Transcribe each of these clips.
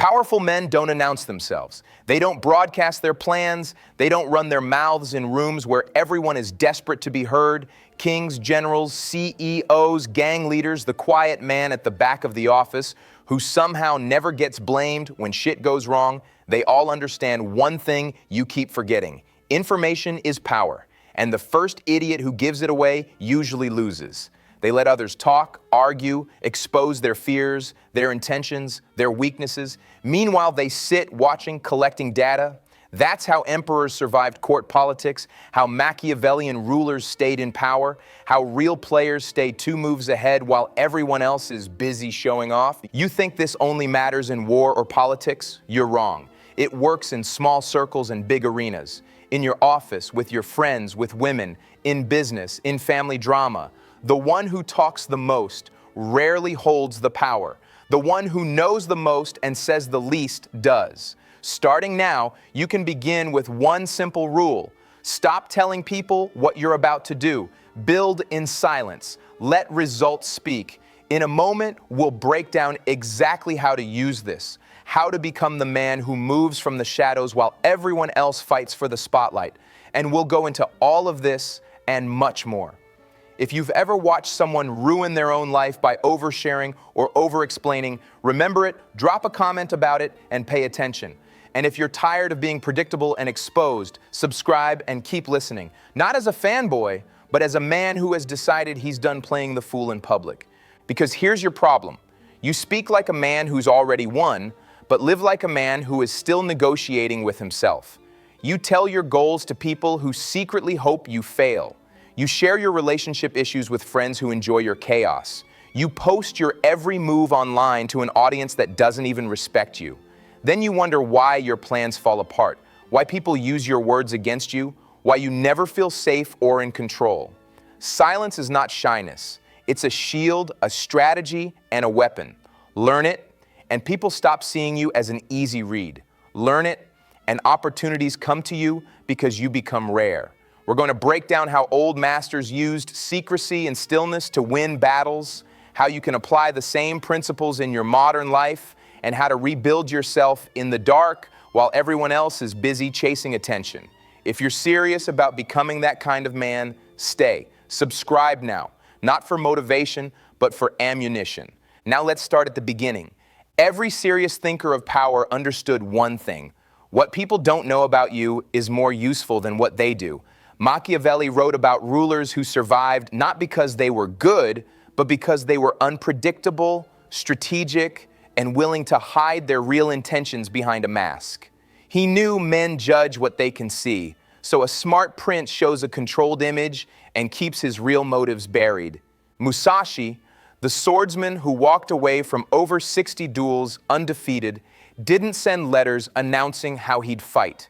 Powerful men don't announce themselves. They don't broadcast their plans. They don't run their mouths in rooms where everyone is desperate to be heard. Kings, generals, CEOs, gang leaders, the quiet man at the back of the office who somehow never gets blamed when shit goes wrong. They all understand one thing you keep forgetting. Information is power, and the first idiot who gives it away usually loses. They let others talk, argue, expose their fears, their intentions, their weaknesses. Meanwhile, they sit watching, collecting data. That's how emperors survived court politics, how Machiavellian rulers stayed in power, how real players stay 2 moves ahead while everyone else is busy showing off. You think this only matters in war or politics? You're wrong. It works in small circles and big arenas. In your office, with your friends, with women, in business, in family drama. The one who talks the most rarely holds the power. The one who knows the most and says the least does. Starting now, you can begin with one simple rule. Stop telling people what you're about to do. Build in silence. Let results speak. In a moment, we'll break down exactly how to use this, how to become the man who moves from the shadows while everyone else fights for the spotlight. And we'll go into all of this and much more. If you've ever watched someone ruin their own life by oversharing or over-explaining, remember it, drop a comment about it, and pay attention. And if you're tired of being predictable and exposed, subscribe and keep listening. Not as a fanboy, but as a man who has decided he's done playing the fool in public. Because here's your problem. You speak like a man who's already won, but live like a man who is still negotiating with himself. You tell your goals to people who secretly hope you fail. You share your relationship issues with friends who enjoy your chaos. You post your every move online to an audience that doesn't even respect you. Then you wonder why your plans fall apart, why people use your words against you, why you never feel safe or in control. Silence is not shyness. It's a shield, a strategy, and a weapon. Learn it, and people stop seeing you as an easy read. Learn it, and opportunities come to you because you become rare. We're going to break down how old masters used secrecy and stillness to win battles, how you can apply the same principles in your modern life, and how to rebuild yourself in the dark while everyone else is busy chasing attention. If you're serious about becoming that kind of man, stay. Subscribe now, not for motivation, but for ammunition. Now let's start at the beginning. Every serious thinker of power understood one thing. What people don't know about you is more useful than what they do. Machiavelli wrote about rulers who survived not because they were good, but because they were unpredictable, strategic, and willing to hide their real intentions behind a mask. He knew men judge what they can see, so a smart prince shows a controlled image and keeps his real motives buried. Musashi, the swordsman who walked away from over 60 duels undefeated, didn't send letters announcing how he'd fight.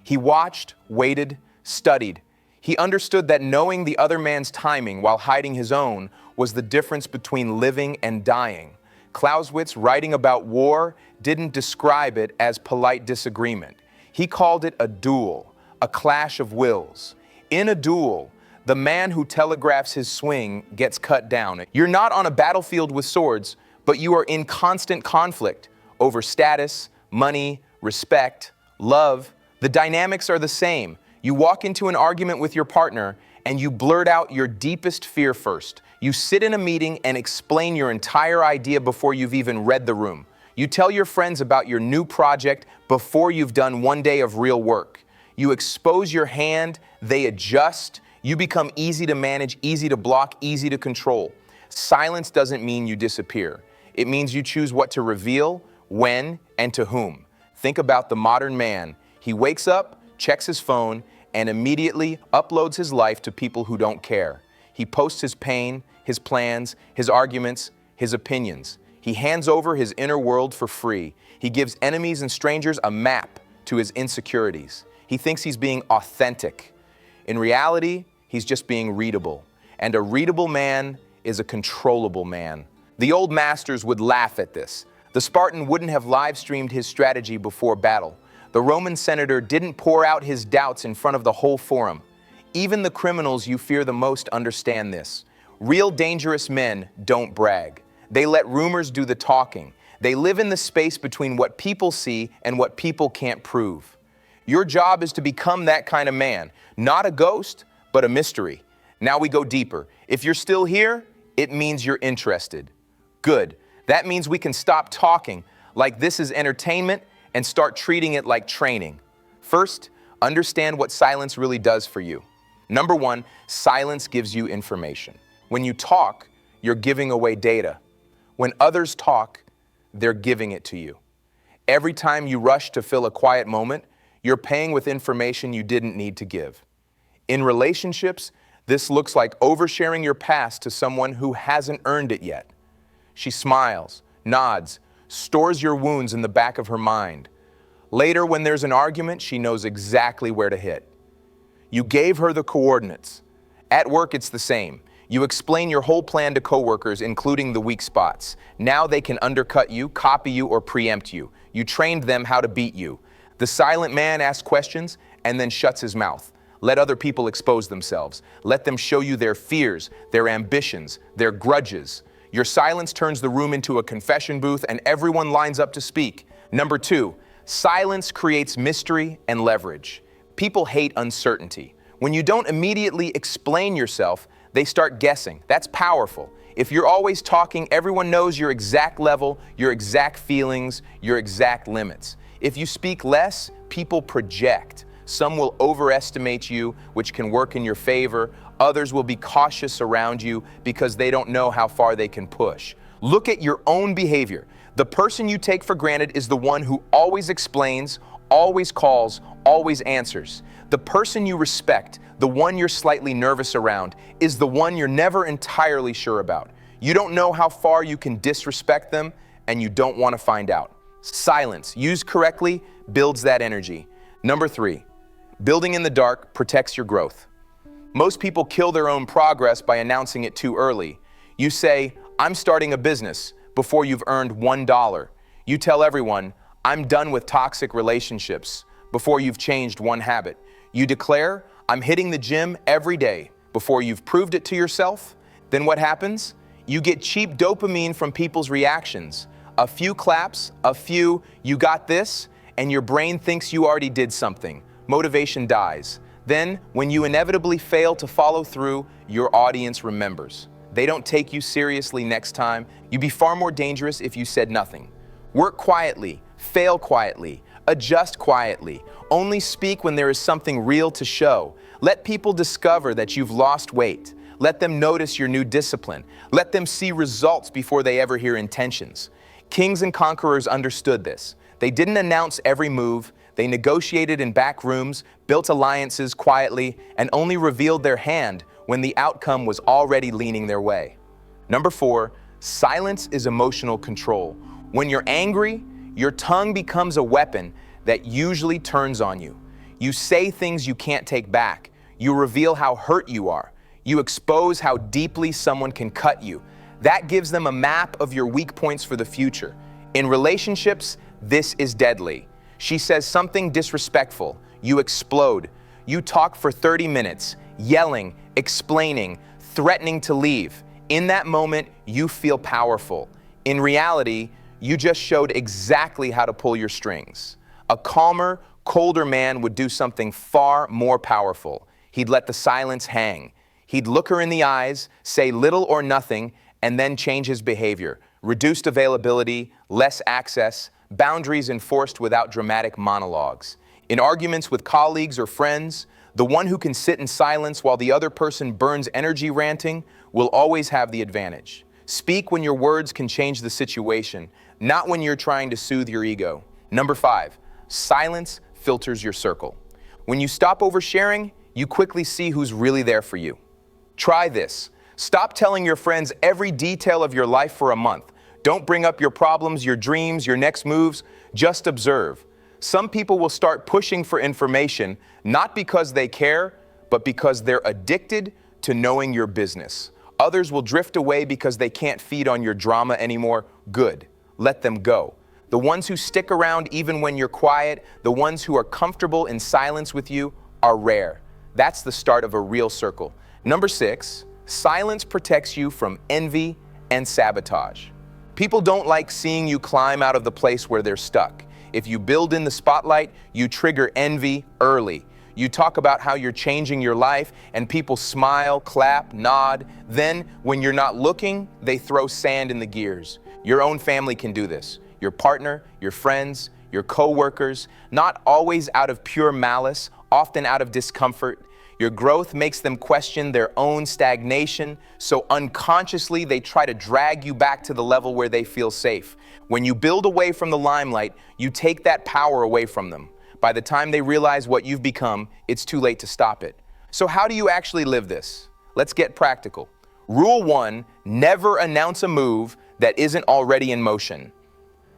He watched, waited, studied. He understood that knowing the other man's timing while hiding his own was the difference between living and dying. Clausewitz, writing about war, didn't describe it as polite disagreement. He called it a duel, a clash of wills. In a duel, the man who telegraphs his swing gets cut down. You're not on a battlefield with swords, but you are in constant conflict over status, money, respect, love. The dynamics are the same. You walk into an argument with your partner and you blurt out your deepest fear first. You sit in a meeting and explain your entire idea before you've even read the room. You tell your friends about your new project before you've done one day of real work. You expose your hand, they adjust. You become easy to manage, easy to block, easy to control. Silence doesn't mean you disappear. It means you choose what to reveal, when, and to whom. Think about the modern man. He wakes up, checks his phone, and immediately uploads his life to people who don't care. He posts his pain, his plans, his arguments, his opinions. He hands over his inner world for free. He gives enemies and strangers a map to his insecurities. He thinks he's being authentic. In reality, he's just being readable. And a readable man is a controllable man. The old masters would laugh at this. The Spartan wouldn't have live-streamed his strategy before battle. The Roman senator didn't pour out his doubts in front of the whole forum. Even the criminals you fear the most understand this. Real dangerous men don't brag. They let rumors do the talking. They live in the space between what people see and what people can't prove. Your job is to become that kind of man, not a ghost, but a mystery. Now we go deeper. If you're still here, it means you're interested. Good. That means we can stop talking like this is entertainment and start treating it like training. First, understand what silence really does for you. Number one, silence gives you information. When you talk, you're giving away data. When others talk, they're giving it to you. Every time you rush to fill a quiet moment, you're paying with information you didn't need to give. In relationships, this looks like oversharing your past to someone who hasn't earned it yet. She smiles, nods, stores your wounds in the back of her mind. Later, when there's an argument, she knows exactly where to hit. You gave her the coordinates. At work, it's the same. You explain your whole plan to coworkers, including the weak spots. Now they can undercut you, copy you, or preempt you. You trained them how to beat you. The silent man asks questions and then shuts his mouth. Let other people expose themselves. Let them show you their fears, their ambitions, their grudges. Your silence turns the room into a confession booth and everyone lines up to speak. Number two, silence creates mystery and leverage. People hate uncertainty. When you don't immediately explain yourself, they start guessing. That's powerful. If you're always talking, everyone knows your exact level, your exact feelings, your exact limits. If you speak less, people project. Some will overestimate you, which can work in your favor. Others will be cautious around you because they don't know how far they can push. Look at your own behavior. The person you take for granted is the one who always explains, always calls, always answers. The person you respect, the one you're slightly nervous around, is the one you're never entirely sure about. You don't know how far you can disrespect them, and you don't want to find out. Silence, used correctly, builds that energy. Number three, building in the dark protects your growth. Most people kill their own progress by announcing it too early. You say, "I'm starting a business," before you've earned $1. You tell everyone, "I'm done with toxic relationships," before you've changed one habit. You declare, "I'm hitting the gym every day," before you've proved it to yourself. Then what happens? You get cheap dopamine from people's reactions. A few claps, a few "you got this," and your brain thinks you already did something. Motivation dies. Then, when you inevitably fail to follow through, your audience remembers. They don't take you seriously next time. You'd be far more dangerous if you said nothing. Work quietly, fail quietly, adjust quietly. Only speak when there is something real to show. Let people discover that you've lost weight. Let them notice your new discipline. Let them see results before they ever hear intentions. Kings and conquerors understood this. They didn't announce every move. They negotiated in back rooms, built alliances quietly, and only revealed their hand when the outcome was already leaning their way. Number four, silence is emotional control. When you're angry, your tongue becomes a weapon that usually turns on you. You say things you can't take back. You reveal how hurt you are. You expose how deeply someone can cut you. That gives them a map of your weak points for the future. In relationships, this is deadly. She says something disrespectful. You explode. You talk for 30 minutes, yelling, explaining, threatening to leave. In that moment, you feel powerful. In reality, you just showed exactly how to pull your strings. A calmer, colder man would do something far more powerful. He'd let the silence hang. He'd look her in the eyes, say little or nothing, and then change his behavior. Reduced availability, less access, boundaries enforced without dramatic monologues. In arguments with colleagues or friends, the one who can sit in silence while the other person burns energy ranting will always have the advantage. Speak when your words can change the situation, not when you're trying to soothe your ego. Number five, silence filters your circle. When you stop oversharing, you quickly see who's really there for you. Try this. Stop telling your friends every detail of your life for a month. Don't bring up your problems, your dreams, your next moves. Just observe. Some people will start pushing for information, not because they care, but because they're addicted to knowing your business. Others will drift away because they can't feed on your drama anymore. Good. Let them go. The ones who stick around even when you're quiet, the ones who are comfortable in silence with you, are rare. That's the start of a real circle. Number six, silence protects you from envy and sabotage. People don't like seeing you climb out of the place where they're stuck. If you build in the spotlight, you trigger envy early. You talk about how you're changing your life, and people smile, clap, nod. Then, when you're not looking, they throw sand in the gears. Your own family can do this. Your partner, your friends, your co-workers, not always out of pure malice, often out of discomfort. Your growth makes them question their own stagnation, so unconsciously they try to drag you back to the level where they feel safe. When you build away from the limelight, you take that power away from them. By the time they realize what you've become, it's too late to stop it. So how do you actually live this? Let's get practical. Rule 1, never announce a move that isn't already in motion.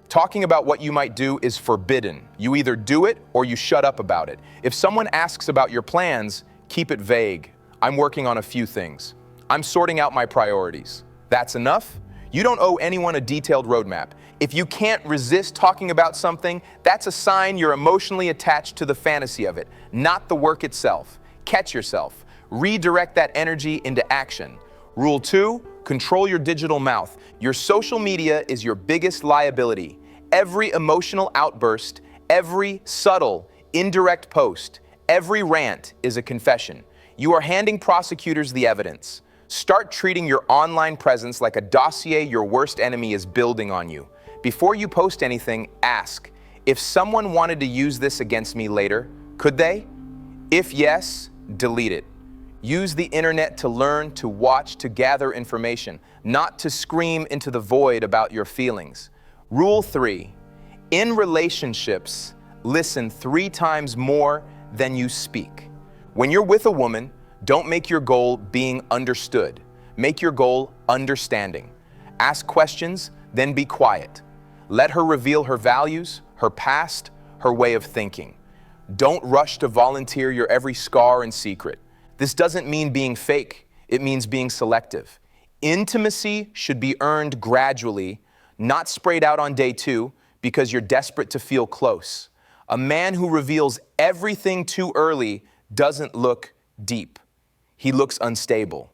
Talking about what you might do is forbidden. You either do it or you shut up about it. If someone asks about your plans, keep it vague. I'm working on a few things. I'm sorting out my priorities. That's enough? You don't owe anyone a detailed roadmap. If you can't resist talking about something, that's a sign you're emotionally attached to the fantasy of it, not the work itself. Catch yourself. Redirect that energy into action. Rule 2, control your digital mouth. Your social media is your biggest liability. Every emotional outburst, every subtle, indirect post, every rant is a confession. You are handing prosecutors the evidence. Start treating your online presence like a dossier your worst enemy is building on you. Before you post anything, ask, if someone wanted to use this against me later, could they? If yes, delete it. Use the internet to learn, to watch, to gather information, not to scream into the void about your feelings. Rule 3, in relationships, listen 3 times more than you speak. When you're with a woman, don't make your goal being understood. Make your goal understanding. Ask questions, then be quiet. Let her reveal her values, her past, her way of thinking. Don't rush to volunteer your every scar and secret. This doesn't mean being fake. It means being selective. Intimacy should be earned gradually, not sprayed out on day 2 because you're desperate to feel close. A man who reveals everything too early doesn't look deep. He looks unstable.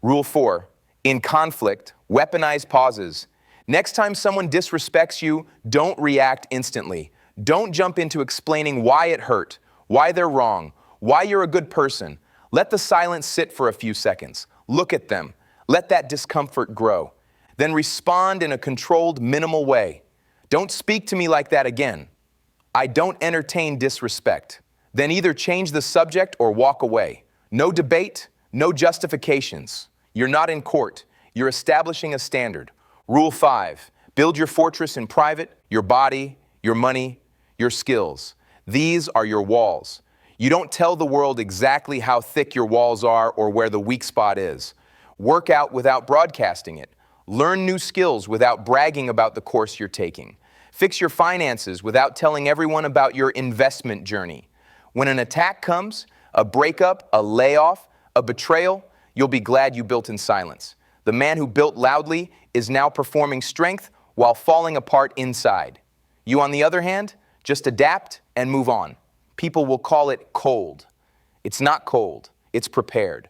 Rule 4, in conflict, weaponize pauses. Next time someone disrespects you, don't react instantly. Don't jump into explaining why it hurt, why they're wrong, why you're a good person. Let the silence sit for a few seconds. Look at them. Let that discomfort grow. Then respond in a controlled, minimal way. Don't speak to me like that again. I don't entertain disrespect. Then either change the subject or walk away. No debate, no justifications. You're not in court. You're establishing a standard. Rule 5, build your fortress in private, your body, your money, your skills. These are your walls. You don't tell the world exactly how thick your walls are or where the weak spot is. Work out without broadcasting it. Learn new skills without bragging about the course you're taking. Fix your finances without telling everyone about your investment journey. When an attack comes, a breakup, a layoff, a betrayal, you'll be glad you built in silence. The man who built loudly is now performing strength while falling apart inside. You, on the other hand, just adapt and move on. People will call it cold. It's not cold, it's prepared.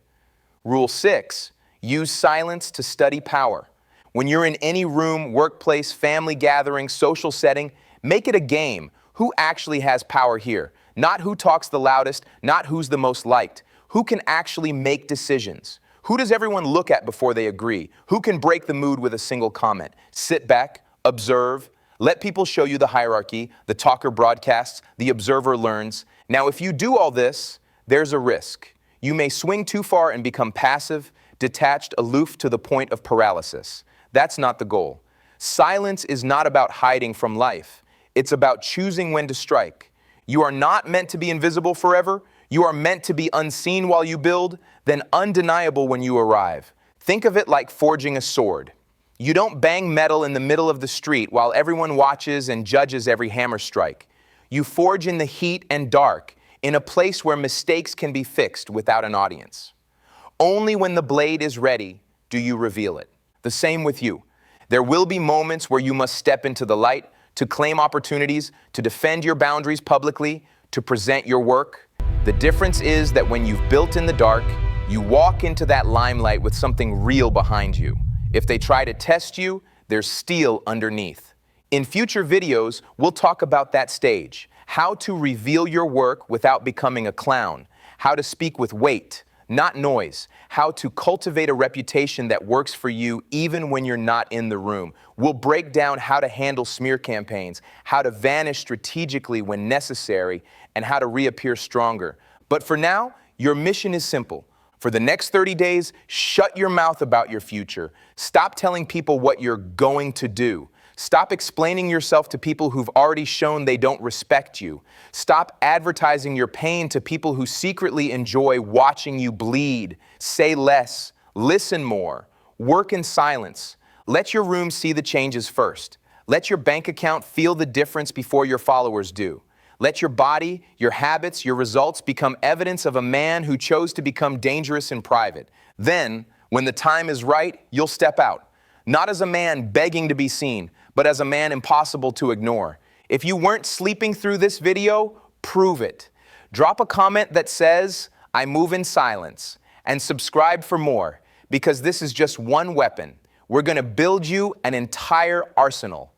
Rule 6, use silence to study power. When you're in any room, workplace, family gathering, social setting, make it a game. Who actually has power here? Not who talks the loudest, not who's the most liked. Who can actually make decisions? Who does everyone look at before they agree? Who can break the mood with a single comment? Sit back, observe, let people show you the hierarchy. The talker broadcasts, the observer learns. Now, if you do all this, there's a risk. You may swing too far and become passive, detached, aloof to the point of paralysis. That's not the goal. Silence is not about hiding from life. It's about choosing when to strike. You are not meant to be invisible forever. You are meant to be unseen while you build, then undeniable when you arrive. Think of it like forging a sword. You don't bang metal in the middle of the street while everyone watches and judges every hammer strike. You forge in the heat and dark, in a place where mistakes can be fixed without an audience. Only when the blade is ready do you reveal it. The same with you. There will be moments where you must step into the light, to claim opportunities, to defend your boundaries publicly, to present your work. The difference is that when you've built in the dark, you walk into that limelight with something real behind you. If they try to test you, there's steel underneath. In future videos, we'll talk about that stage, how to reveal your work without becoming a clown, how to speak with weight, not noise, how to cultivate a reputation that works for you even when you're not in the room. We'll break down how to handle smear campaigns, how to vanish strategically when necessary, and how to reappear stronger. But for now, your mission is simple. For the next 30 days, shut your mouth about your future. Stop telling people what you're going to do. Stop explaining yourself to people who've already shown they don't respect you. Stop advertising your pain to people who secretly enjoy watching you bleed. Say less, listen more, work in silence. Let your room see the changes first. Let your bank account feel the difference before your followers do. Let your body, your habits, your results become evidence of a man who chose to become dangerous in private. Then, when the time is right, you'll step out. Not as a man begging to be seen, but as a man impossible to ignore. If you weren't sleeping through this video, prove it. Drop a comment that says, "I move in silence," and subscribe for more, because this is just one weapon. We're going to build you an entire arsenal.